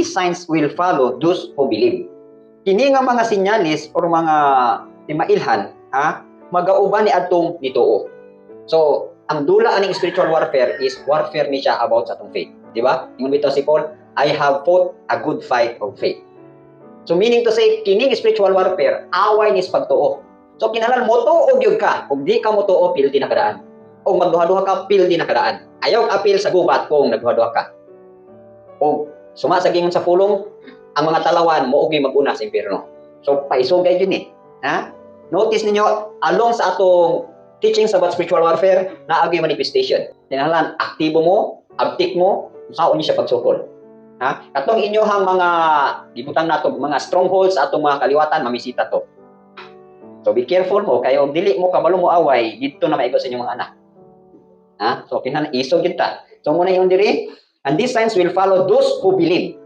these signs will follow those who believe. Kini nga mga sinyalis or mga timailhan, magauban ni atong nituo. So, ang dula aning spiritual warfare is warfare ni siya about sa atong faith. Di ba? Ingon bitaw si Paul, I have fought a good fight of faith. So, meaning to say, kining spiritual warfare, away ni pagtuo. So, kinahanglan mo tuo gyud ka. Kung di ka mo tuo, pildi na kadaan. O magduha-duha ka, pildi na kadaan. Ayaw apil sa gubat kung nagduha-duha ka. O sumasagingon sa pulong, ang mga talawan mo ugay mag-una sa impyerno. So, paisugay yun Notice ninyo, along sa atong teachings about spiritual warfare, naagay manifestation. Tinahanglan, aktibo mo, abtik mo, saan niyo siya pagsukol. Katong inyohang mga, gibutang nato, mga strongholds atong mga kaliwatan, mamisita to. So, be careful mo, kayo dili mo, kabalo mo away, dito na maigo sa inyong mga anak. So, kinahanglan, isog yun ta. So, muna yung diri, and these signs will follow those who believe.